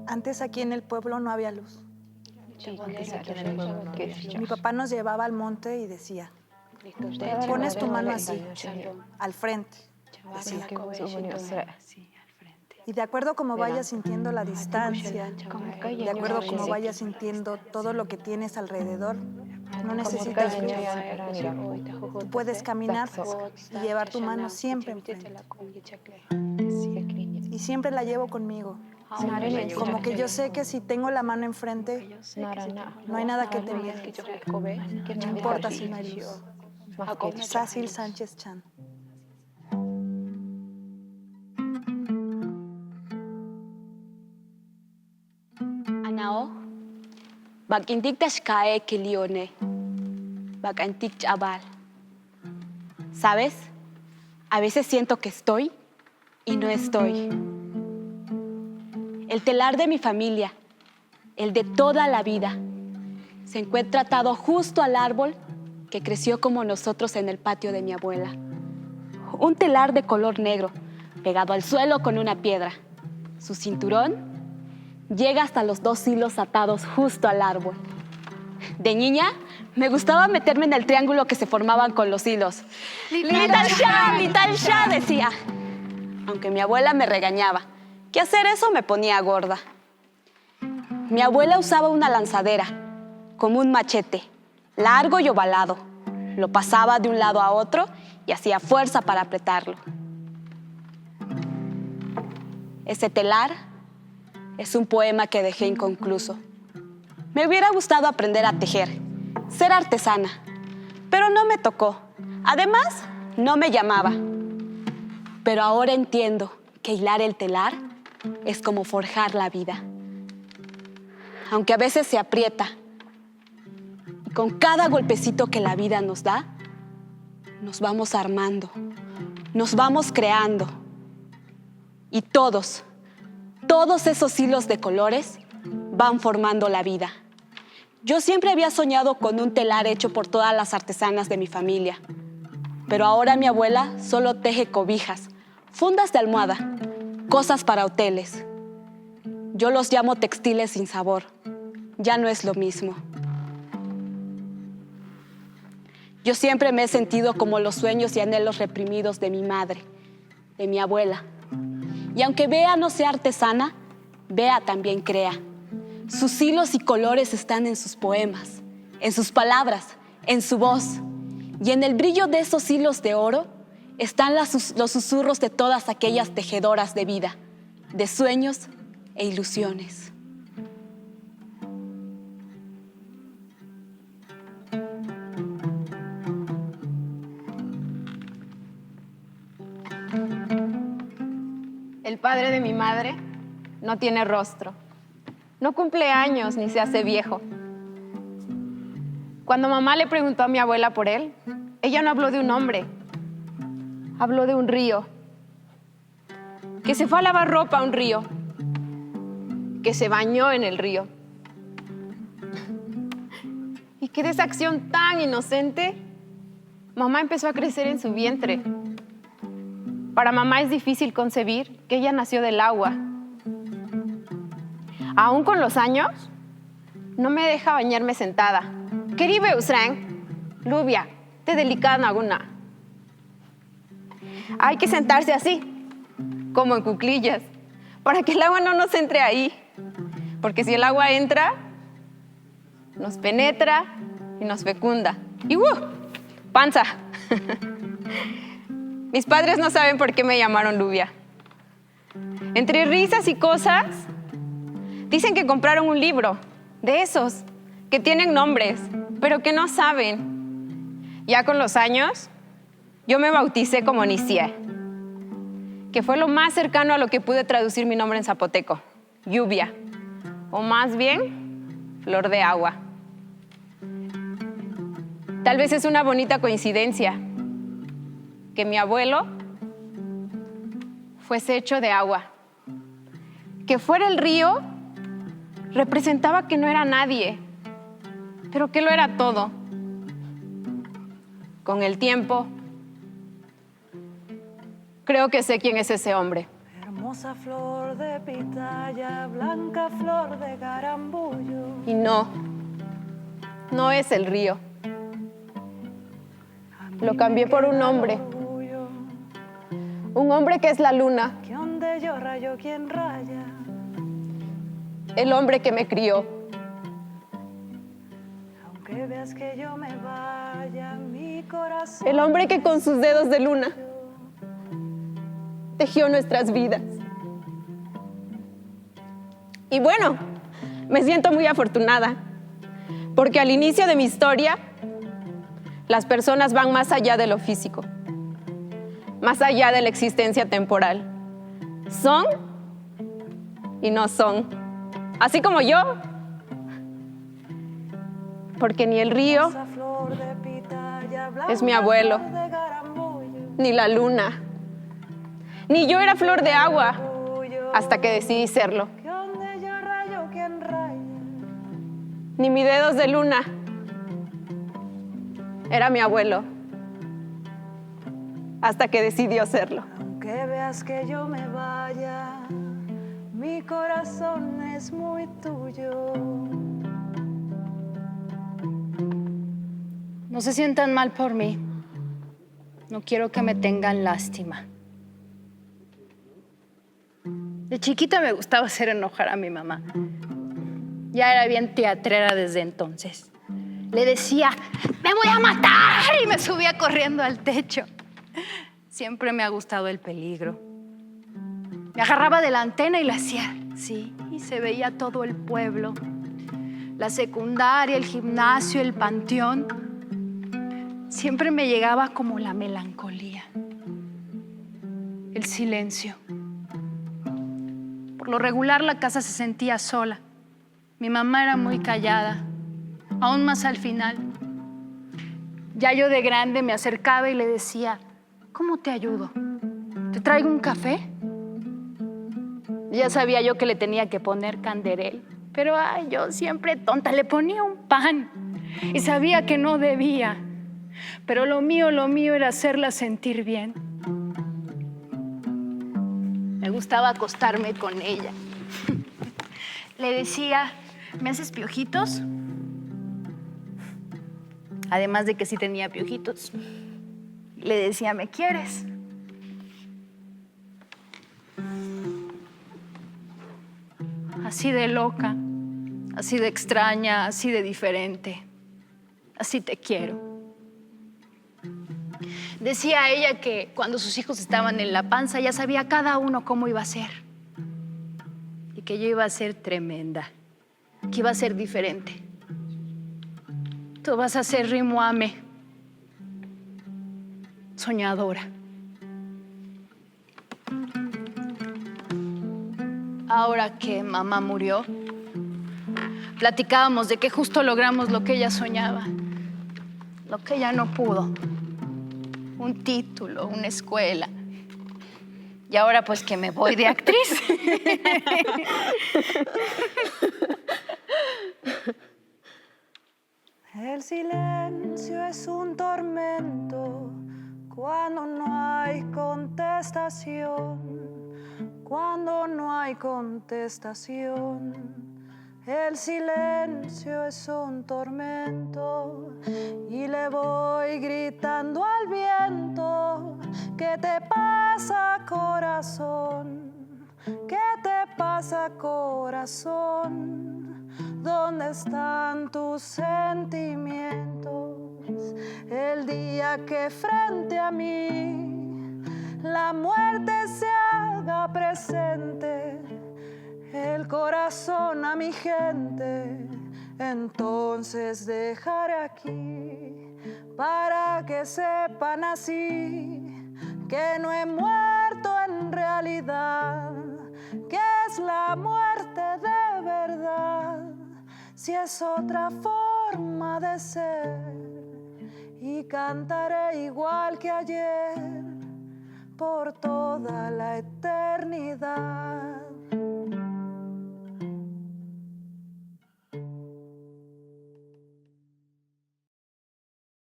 Antes aquí en el pueblo no había luz. Mi papá nos llevaba al monte y decía, pones tu mano así, al frente, decía. Y de acuerdo a cómo vayas sintiendo la distancia, de acuerdo a cómo vayas sintiendo todo lo que tienes alrededor, no necesitas luz. Tú puedes caminar y llevar tu mano siempre enfrente. Y siempre la llevo conmigo. Como que yo sé que si tengo la mano enfrente, no hay nada que temer. No importa si no hay luz. Cecil Sánchez Chan. Anao, bagintik tashkae kilione, bagantik chabal. ¿Sabes? A veces siento que estoy y no estoy. El telar de mi familia, el de toda la vida, se encuentra atado justo al árbol que creció como nosotros en el patio de mi abuela. Un telar de color negro, pegado al suelo con una piedra. Su cinturón llega hasta los 2 hilos atados justo al árbol. De niña, me gustaba meterme en el triángulo que se formaban con los hilos. Little Shah, decía. Aunque mi abuela me regañaba, que hacer eso me ponía gorda. Mi abuela usaba una lanzadera, como un machete, largo y ovalado. Lo pasaba de un lado a otro y hacía fuerza para apretarlo. Ese telar es un poema que dejé inconcluso. Me hubiera gustado aprender a tejer, ser artesana, pero no me tocó. Además, no me llamaba. Pero ahora entiendo que hilar el telar es como forjar la vida. Aunque a veces se aprieta, y con cada golpecito que la vida nos da, nos vamos armando, nos vamos creando. Y todos esos hilos de colores van formando la vida. Yo siempre había soñado con un telar hecho por todas las artesanas de mi familia. Pero ahora mi abuela solo teje cobijas, fundas de almohada, cosas para hoteles. Yo los llamo textiles sin sabor. Ya no es lo mismo. Yo siempre me he sentido como los sueños y anhelos reprimidos de mi madre, de mi abuela. Y aunque Bea no sea artesana, Bea también crea. Sus hilos y colores están en sus poemas, en sus palabras, en su voz. Y en el brillo de esos hilos de oro están los susurros de todas aquellas tejedoras de vida, de sueños e ilusiones. El padre de mi madre no tiene rostro, no cumple años ni se hace viejo. Cuando mamá le preguntó a mi abuela por él, ella no habló de un hombre, habló de un río, que se fue a lavar ropa a un río, que se bañó en el río. Y que de esa acción tan inocente, mamá empezó a crecer en su vientre. Para mamá es difícil concebir que ella nació del agua. Aún con los años, no me deja bañarme sentada. Queribe usran, Lubia, te delicada alguna. Hay que sentarse así, como en cuclillas, para que el agua no nos entre ahí. Porque si el agua entra, nos penetra y nos fecunda. Y panza. Mis padres no saben por qué me llamaron Lubia. Entre risas y cosas, dicen que compraron un libro de esos que tienen nombres, pero que no saben. Ya con los años, yo me bauticé como Nicie, que fue lo más cercano a lo que pude traducir mi nombre en zapoteco, lluvia, o más bien, flor de agua. Tal vez es una bonita coincidencia que mi abuelo fuese hecho de agua. Que fuera el río representaba que no era nadie, pero que lo era todo. Con el tiempo, Creo que sé quién es ese hombre. Hermosa flor de pitaya, blanca flor de garambullo. Y no es el río. Lo cambié por un hombre. Un hombre que es la luna. Que donde yo rayo, ¿quién raya? El hombre que me crió. Aunque veas que yo me vaya, mi corazón. El hombre que con sus dedos de luna tejió nuestras vidas. Y bueno, me siento muy afortunada, porque al inicio de mi historia, las personas van más allá de lo físico, más allá de la existencia temporal. Son y no son, así como yo, porque ni el río es mi abuelo, ni la luna, ni yo era flor de agua hasta que decidí serlo. Ni mis dedos de luna era mi abuelo hasta que decidió serlo. Aunque veas que yo me vaya, mi corazón es muy tuyo. No se sientan mal por mí. No quiero que me tengan lástima. De chiquita me gustaba hacer enojar a mi mamá. Ya era bien teatrera desde entonces. Le decía, ¡me voy a matar! Y me subía corriendo al techo. Siempre me ha gustado el peligro. Me agarraba de la antena y la hacía, sí, y se veía todo el pueblo. La secundaria, el gimnasio, el panteón. Siempre me llegaba como la melancolía, el silencio. Por lo regular la casa se sentía sola. Mi mamá era muy callada, aún más al final. Ya yo de grande me acercaba y le decía, ¿cómo te ayudo? ¿Te traigo un café? Ya sabía yo que le tenía que poner canderel, pero yo siempre tonta, le ponía un pan y sabía que no debía. Pero lo mío era hacerla sentir bien. Me gustaba acostarme con ella. Le decía, ¿me haces piojitos? Además de que sí tenía piojitos. Le decía, ¿me quieres? Así de loca, así de extraña, así de diferente. Así te quiero. Decía ella que cuando sus hijos estaban en la panza ya sabía cada uno cómo iba a ser. Y que yo iba a ser tremenda, que iba a ser diferente. Tú vas a ser Rimuame, soñadora. Ahora que mamá murió, platicábamos de que justo logramos lo que ella soñaba, lo que ella no pudo. Un título, una escuela. Y ahora pues que me voy de actriz. El silencio es un tormento cuando no hay contestación. Cuando no hay contestación. El silencio es un tormento y le voy gritando al viento. ¿Qué te pasa, corazón? ¿Qué te pasa, corazón? ¿Dónde están tus sentimientos? El día que frente a mí la muerte se haga presente, el corazón a mi gente, entonces dejaré aquí para que sepan así que no he muerto en realidad, que es la muerte de verdad, si es otra forma de ser, y cantaré igual que ayer por toda la eternidad.